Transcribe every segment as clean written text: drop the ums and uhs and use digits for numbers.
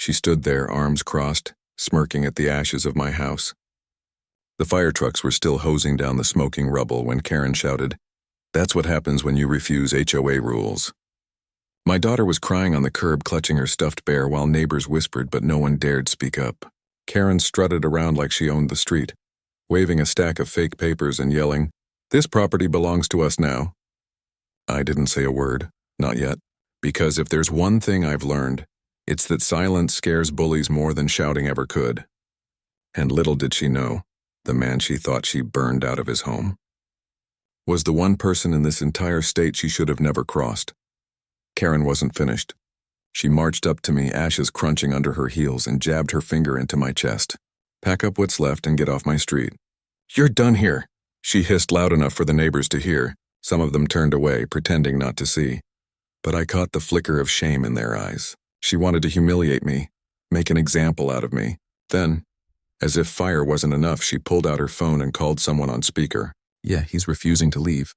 She stood there, arms crossed, smirking at the ashes of my house. The fire trucks were still hosing down the smoking rubble when Karen shouted, "That's what happens when you refuse HOA rules." My daughter was crying on the curb, clutching her stuffed bear while neighbors whispered, but no one dared speak up. Karen strutted around like she owned the street, waving a stack of fake papers and yelling, "This property belongs to us now." I didn't say a word, not yet, because if there's one thing I've learned, it's that silence scares bullies more than shouting ever could. And little did she know, the man she thought she burned out of his home was the one person in this entire state she should have never crossed. Karen wasn't finished. She marched up to me, ashes crunching under her heels, and jabbed her finger into my chest. "Pack up what's left and get off my street." "You're done here," she hissed loud enough for the neighbors to hear. Some of them turned away, pretending not to see. But I caught the flicker of shame in their eyes. She wanted to humiliate me, make an example out of me. Then, as if fire wasn't enough, she pulled out her phone and called someone on speaker. "Yeah, he's refusing to leave."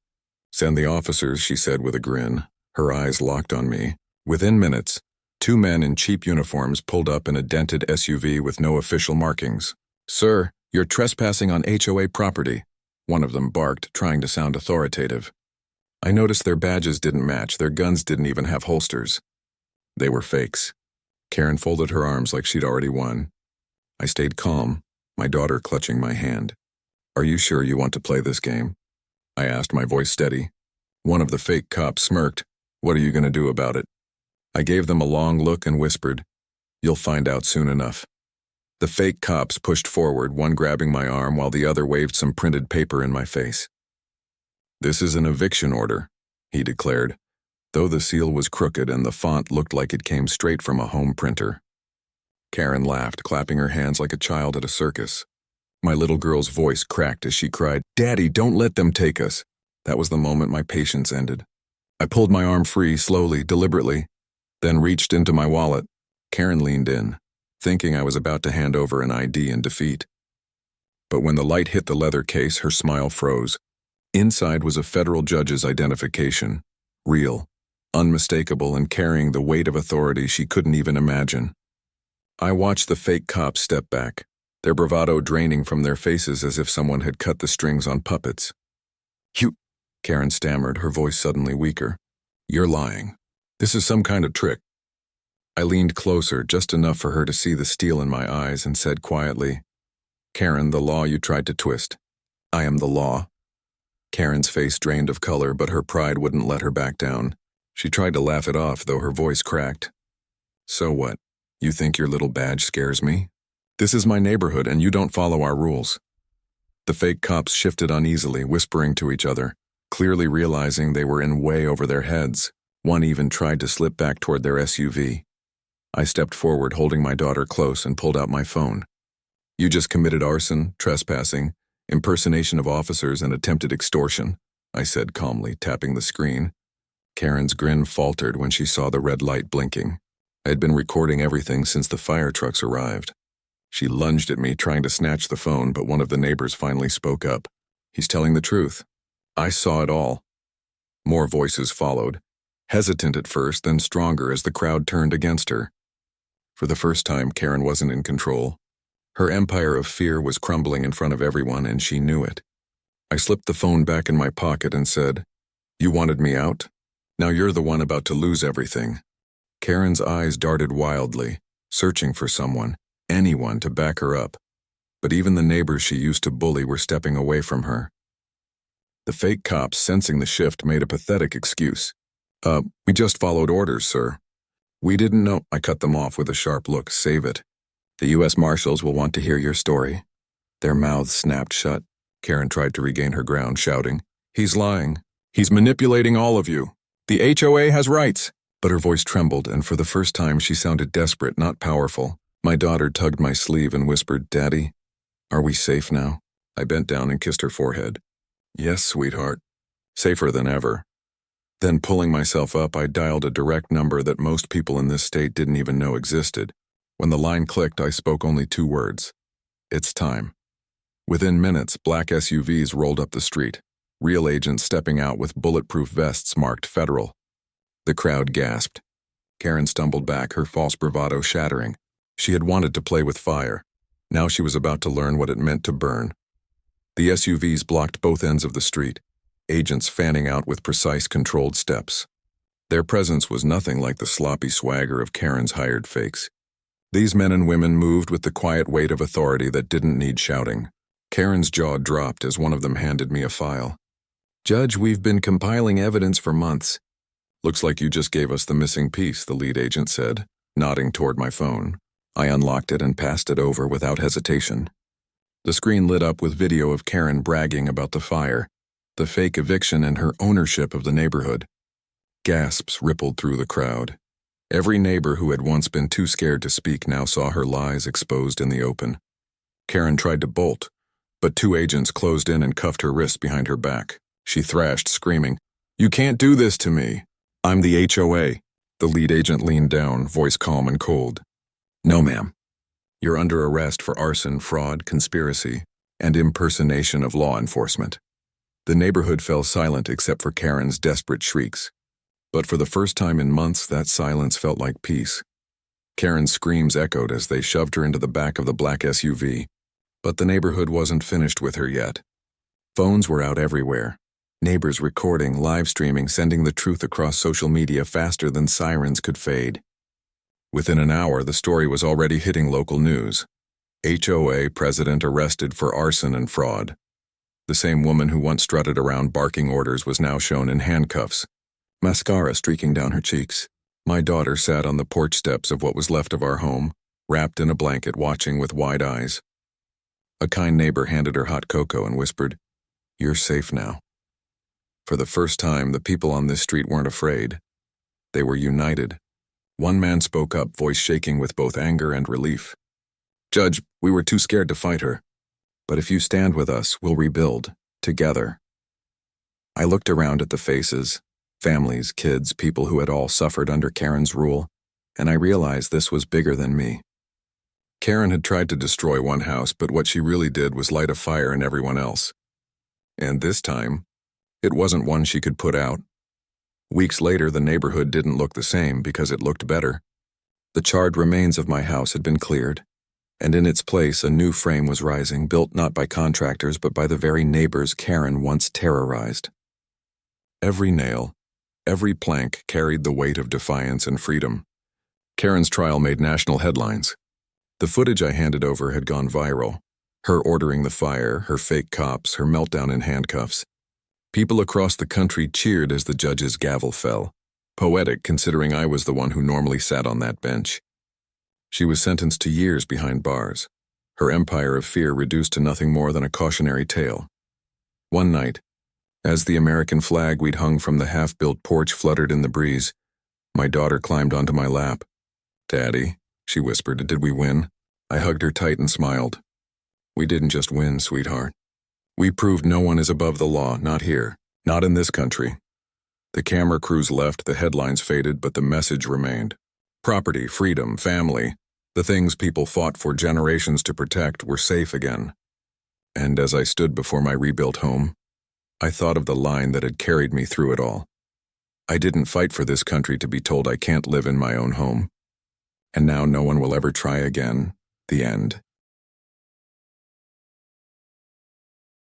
"Send the officers," she said with a grin, her eyes locked on me. Within minutes, 2 men in cheap uniforms pulled up in a dented SUV with no official markings. "Sir, you're trespassing on HOA property," one of them barked, trying to sound authoritative. I noticed their badges didn't match, their guns didn't even have holsters. They were fakes. Karen folded her arms like she'd already won. I stayed calm, my daughter clutching my hand. "Are you sure you want to play this game?" I asked, my voice steady. One of the fake cops smirked. "What are you going to do about it?" I gave them a long look and whispered, "You'll find out soon enough." The fake cops pushed forward, one grabbing my arm while the other waved some printed paper in my face. "This is an eviction order," he declared, though the seal was crooked and the font looked like it came straight from a home printer. Karen laughed, clapping her hands like a child at a circus. My little girl's voice cracked as she cried, "Daddy, don't let them take us." That was the moment my patience ended. I pulled my arm free, slowly, deliberately, then reached into my wallet. Karen leaned in, thinking I was about to hand over an ID in defeat. But when the light hit the leather case, her smile froze. Inside was a federal judge's identification, real, unmistakable, and carrying the weight of authority she couldn't even imagine. I watched the fake cops step back, their bravado draining from their faces as if someone had cut the strings on puppets. "You," Karen stammered, her voice suddenly weaker. "You're lying. This is some kind of trick." I leaned closer, just enough for her to see the steel in my eyes, and said quietly, "Karen, the law you tried to twist. I am the law." Karen's face drained of color, but her pride wouldn't let her back down. She tried to laugh it off, though her voice cracked. "So what? You think your little badge scares me? This is my neighborhood, and you don't follow our rules." The fake cops shifted uneasily, whispering to each other, clearly realizing they were in way over their heads. One even tried to slip back toward their SUV. I stepped forward, holding my daughter close, and pulled out my phone. "You just committed arson, trespassing, impersonation of officers, and attempted extortion," I said calmly, tapping the screen. Karen's grin faltered when she saw the red light blinking. I had been recording everything since the fire trucks arrived. She lunged at me, trying to snatch the phone, but one of the neighbors finally spoke up. "He's telling the truth. I saw it all." More voices followed, hesitant at first, then stronger as the crowd turned against her. For the first time, Karen wasn't in control. Her empire of fear was crumbling in front of everyone, and she knew it. I slipped the phone back in my pocket and said, "You wanted me out? Now you're the one about to lose everything." Karen's eyes darted wildly, searching for someone, anyone to back her up. But even the neighbors she used to bully were stepping away from her. The fake cops, sensing the shift, made a pathetic excuse. We just followed orders, sir." "We didn't know." I cut them off with a sharp look. "Save it. The U.S. Marshals will want to hear your story." Their mouths snapped shut. Karen tried to regain her ground, shouting, "He's lying. He's manipulating all of you. The HOA has rights." But her voice trembled, and for the first time she sounded desperate, not powerful. My daughter tugged my sleeve and whispered, "Daddy, are we safe now?" I bent down and kissed her forehead. "Yes, sweetheart. Safer than ever." Then, pulling myself up, I dialed a direct number that most people in this state didn't even know existed. When the line clicked, I spoke only 2 words. "It's time." Within minutes, black SUVs rolled up the street, real agents stepping out with bulletproof vests marked federal. The crowd gasped. Karen stumbled back, her false bravado shattering. She had wanted to play with fire. Now she was about to learn what it meant to burn. The SUVs blocked both ends of the street, agents fanning out with precise, controlled steps. Their presence was nothing like the sloppy swagger of Karen's hired fakes. These men and women moved with the quiet weight of authority that didn't need shouting. Karen's jaw dropped as one of them handed me a file. "Judge, we've been compiling evidence for months." "Looks like you just gave us the missing piece," the lead agent said, nodding toward my phone. I unlocked it and passed it over without hesitation. The screen lit up with video of Karen bragging about the fire, the fake eviction, and her ownership of the neighborhood. Gasps rippled through the crowd. Every neighbor who had once been too scared to speak now saw her lies exposed in the open. Karen tried to bolt, but two agents closed in and cuffed her wrists behind her back. She thrashed, screaming, "You can't do this to me. I'm the HOA." The lead agent leaned down, voice calm and cold. "No, ma'am. You're under arrest for arson, fraud, conspiracy, and impersonation of law enforcement." The neighborhood fell silent except for Karen's desperate shrieks. But for the first time in months, that silence felt like peace. Karen's screams echoed as they shoved her into the back of the black SUV. But the neighborhood wasn't finished with her yet. Phones were out everywhere. Neighbors recording, live streaming, sending the truth across social media faster than sirens could fade. Within an hour, the story was already hitting local news. HOA president arrested for arson and fraud. The same woman who once strutted around barking orders was now shown in handcuffs, mascara streaking down her cheeks. My daughter sat on the porch steps of what was left of our home, wrapped in a blanket, watching with wide eyes. A kind neighbor handed her hot cocoa and whispered, "You're safe now." For the first time, the people on this street weren't afraid. They were united. One man spoke up, voice shaking with both anger and relief. "Judge, we were too scared to fight her. But if you stand with us, we'll rebuild, together." I looked around at the faces, families, kids, people who had all suffered under Karen's rule, and I realized this was bigger than me. Karen had tried to destroy one house, but what she really did was light a fire in everyone else. And this time, it wasn't one she could put out. Weeks later, the neighborhood didn't look the same because it looked better. The charred remains of my house had been cleared, and in its place a new frame was rising, built not by contractors but by the very neighbors Karen once terrorized. Every nail, every plank carried the weight of defiance and freedom. Karen's trial made national headlines. The footage I handed over had gone viral. Her ordering the fire, her fake cops, her meltdown in handcuffs. People across the country cheered as the judge's gavel fell. Poetic, considering I was the one who normally sat on that bench. She was sentenced to years behind bars, her empire of fear reduced to nothing more than a cautionary tale. One night, as the American flag we'd hung from the half-built porch fluttered in the breeze, my daughter climbed onto my lap. "Daddy," she whispered, "did we win?" I hugged her tight and smiled. "We didn't just win, sweetheart. We proved no one is above the law, not here, not in this country." The camera crews left, the headlines faded, but the message remained. Property, freedom, family, the things people fought for generations to protect, were safe again. And as I stood before my rebuilt home, I thought of the line that had carried me through it all. I didn't fight for this country to be told I can't live in my own home. And now no one will ever try again. The end.